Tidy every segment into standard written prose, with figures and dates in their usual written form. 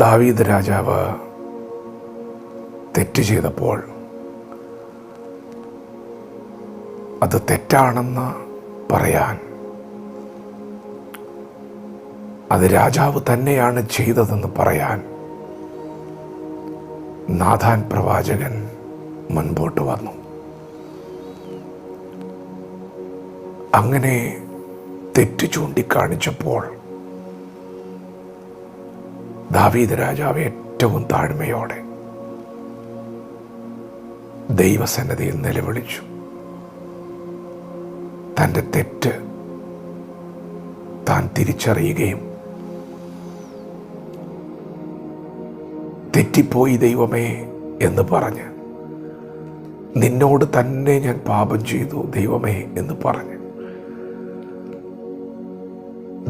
ദാവീദ് രാജാവ് തെറ്റ് ചെയ്തപ്പോൾ അത് തെറ്റാണെന്ന് പറയാൻ, അത് രാജാവ് തന്നെയാണ് ചെയ്തതെന്ന് പറയാൻ നാഥാൻ പ്രവാചകൻ മുൻപോട്ട് വന്നു. അങ്ങനെ തെറ്റ് ചൂണ്ടിക്കാണിച്ചപ്പോൾ ദാവീദ് രാജാവ് ഏറ്റവും താഴ്മയോടെ ദൈവസന്നിധിയിൽ നിലവിളിച്ചു. തൻ്റെ തെറ്റ് താൻ തിരിച്ചറിയുകയും, തെറ്റിപ്പോയി ദൈവമേ എന്ന് പറഞ്ഞ്, നിന്നോട് തന്നെ ഞാൻ പാപം ചെയ്തു ദൈവമേ എന്ന് പറഞ്ഞ്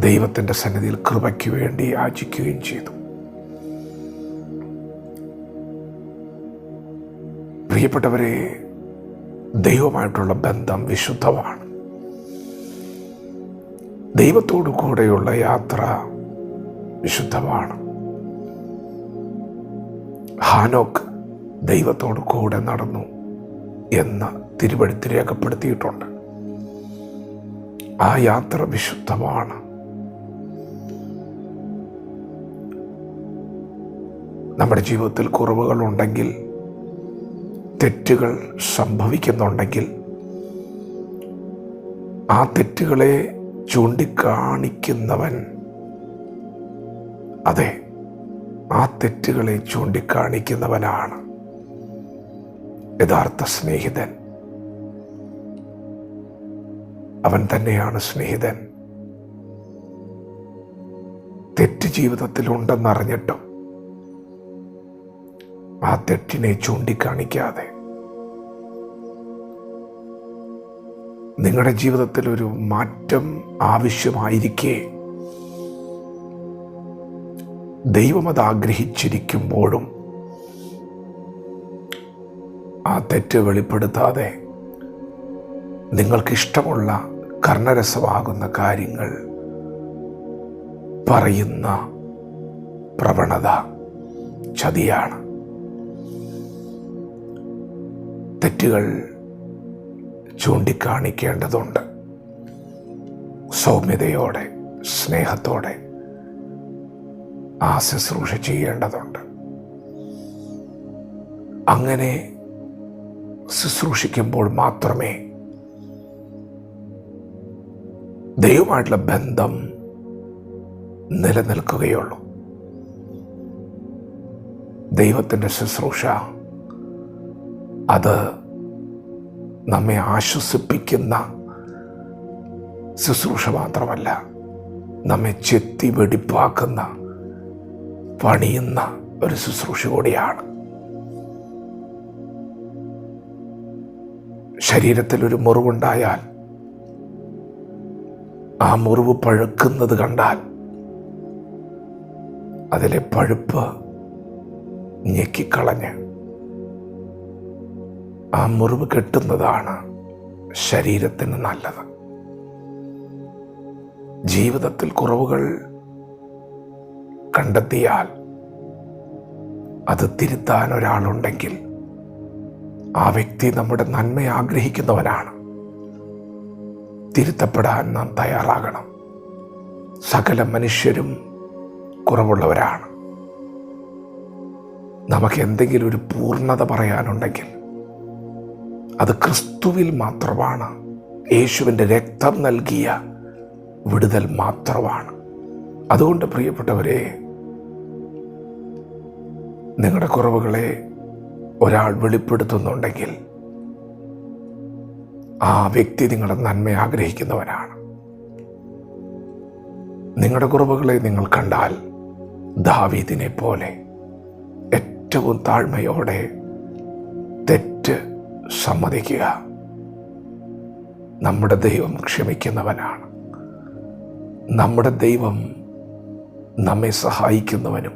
ദൈവത്തിൻ്റെ സന്നിധിയിൽ കൃപയ്ക്ക് വേണ്ടി യാചിക്കുകയും ചെയ്തു. പ്രിയപ്പെട്ടവരെ, ദൈവമായിട്ടുള്ള ബന്ധം വിശുദ്ധമാണ്. ദൈവത്തോടു കൂടെയുള്ള യാത്ര വിശുദ്ധമാണ്. ഹാനോക്ക് ദൈവത്തോടു കൂടെ നടന്നു എന്ന് തിരുവെഴുത്തിൽ രേഖപ്പെടുത്തിയിട്ടുണ്ട്. ആ യാത്ര വിശുദ്ധമാണ്. നമ്മുടെ ജീവിതത്തിൽ കുറവുകളുണ്ടെങ്കിൽ, തെറ്റുകൾ സംഭവിക്കുന്നുണ്ടെങ്കിൽ, ആ തെറ്റുകളെ ചൂണ്ടിക്കാണിക്കുന്നവൻ, അതെ, ആ തെറ്റുകളെ ചൂണ്ടിക്കാണിക്കുന്നവനാണ് യഥാർത്ഥ സ്നേഹിതൻ. അവൻ തന്നെയാണ് സ്നേഹിതൻ. തെറ്റ് ജീവിതത്തിലുണ്ടെന്നറിഞ്ഞിട്ടും ആ തെറ്റിനെ ചൂണ്ടിക്കാണിക്കാതെ, നിങ്ങളുടെ ജീവിതത്തിൽ ഒരു മാറ്റം ആവശ്യമായിരിക്കെ ദൈവം അത് ആഗ്രഹിച്ചിരിക്കുമ്പോഴും ആ തെറ്റ് വെളിപ്പെടുത്താതെ നിങ്ങൾക്കിഷ്ടമുള്ള കർണരസമാകുന്ന കാര്യങ്ങൾ പറയുന്ന പ്രവണത ചതിയാണ്. തെറ്റുകൾ ചൂണ്ടിക്കാണിക്കേണ്ടതുണ്ട്. സൗമ്യതയോടെ, സ്നേഹത്തോടെ ആ ശുശ്രൂഷ ചെയ്യേണ്ടതുണ്ട്. അങ്ങനെ ശുശ്രൂഷിക്കുമ്പോൾ മാത്രമേ ദൈവമായിട്ടുള്ള ബന്ധം നിലനിൽക്കുകയുള്ളൂ. ദൈവത്തിൻ്റെ ശുശ്രൂഷ അത് നമ്മെ ആശ്വസിപ്പിക്കുന്ന ശുശ്രൂഷ മാത്രമല്ല, നമ്മെ ചെത്തി വെടിപ്പാക്കുന്ന, പണിയുന്ന ഒരു ശുശ്രൂഷ കൂടിയാണ്. ശരീരത്തിൽ ഒരു മുറിവുണ്ടായാൽ ആ മുറിവ് പഴുക്കുന്നത് കണ്ടാൽ അതിലെ പഴുപ്പ് ഞെക്കിക്കളഞ്ഞ് ആ മുറിവ് കെട്ടുന്നതാണ് ശരീരത്തിന് നല്ലത്. ജീവിതത്തിൽ കുറവുകൾ കണ്ടെത്തിയാൽ അത് തിരുത്താൻ ഒരാളുണ്ടെങ്കിൽ ആ വ്യക്തി നമ്മുടെ നന്മ ആഗ്രഹിക്കുന്നവനാണ്. തിരുത്തപ്പെടാൻ നാം തയ്യാറാകണം. സകല മനുഷ്യരും കുറവുള്ളവരാണ്. നമുക്ക് എന്തെങ്കിലും ഒരു പൂർണ്ണത പറയാനുണ്ടെങ്കിൽ അത് ക്രിസ്തുവിൽ മാത്രമാണ്. യേശുവിൻ്റെ രക്തം നൽകിയ വിടുതൽ മാത്രമാണ്. അതുകൊണ്ട് പ്രിയപ്പെട്ടവരെ, നിങ്ങളുടെ കുറവുകളെ ഒരാൾ വെളിപ്പെടുത്തുന്നുണ്ടെങ്കിൽ ആ വ്യക്തി നിങ്ങളുടെ നന്മ ആഗ്രഹിക്കുന്നവനാണ്. നിങ്ങളുടെ കുറവുകളെ നിങ്ങൾ കണ്ടാൽ ദാവീദിനെ പോലെ ഏറ്റവും താഴ്മയോടെ തെറ്റ് സമ്മതിക്കുക. നമ്മുടെ ദൈവം ക്ഷമിക്കുന്നവനാണ്. നമ്മുടെ ദൈവം നമ്മെ സഹായിക്കുന്നവനും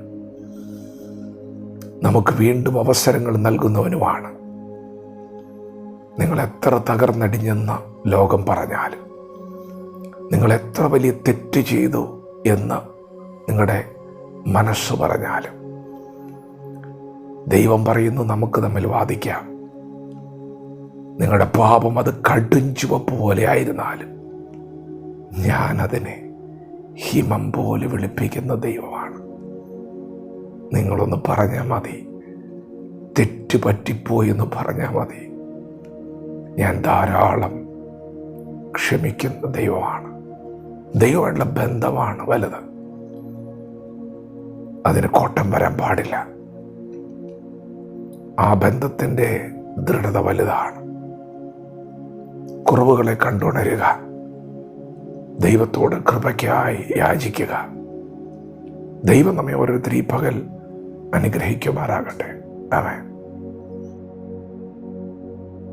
നമുക്ക് വീണ്ടും അവസരങ്ങൾ നൽകുന്നവനുമാണ്. നിങ്ങൾ എത്ര തകർന്നടിഞ്ഞെന്ന് ലോകം പറഞ്ഞാലും, നിങ്ങൾ എത്ര വലിയ തെറ്റ് ചെയ്തു എന്ന് നിങ്ങളുടെ മനസ്സ് പറഞ്ഞാലും, ദൈവം പറയുന്നു, നമുക്ക് തമ്മിൽ വാദിക്കാം. നിങ്ങളുടെ പാപം അത് കടും ചുവപ്പ് പോലെ ആയിരുന്നാലും ഞാനതിനെ ഹിമം പോലെ വെളുപ്പിക്കുന്ന ദൈവമാണ്. നിങ്ങളൊന്ന് പറഞ്ഞാൽ മതി, തെറ്റുപറ്റിപ്പോയി എന്ന് പറഞ്ഞാൽ മതി. ഞാൻ ധാരാളം ക്ഷമിക്കുന്ന ദൈവമാണ്. ദൈവമായിട്ടുള്ള ബന്ധമാണ് വലുത്. അതിന് കോട്ടം വരാൻ പാടില്ല. ആ ബന്ധത്തിൻ്റെ ദൃഢത വലുതാണ്. കുറവുകളെ കണ്ടുണരുക, ദൈവത്തോട് കൃപയ്ക്കായി യാചിക്കുക. ദൈവം നമ്മെ ഓരോരുത്തരും ഈ പകൽ അനുഗ്രഹിക്കുമാറാകട്ടെ. ആമേൻ.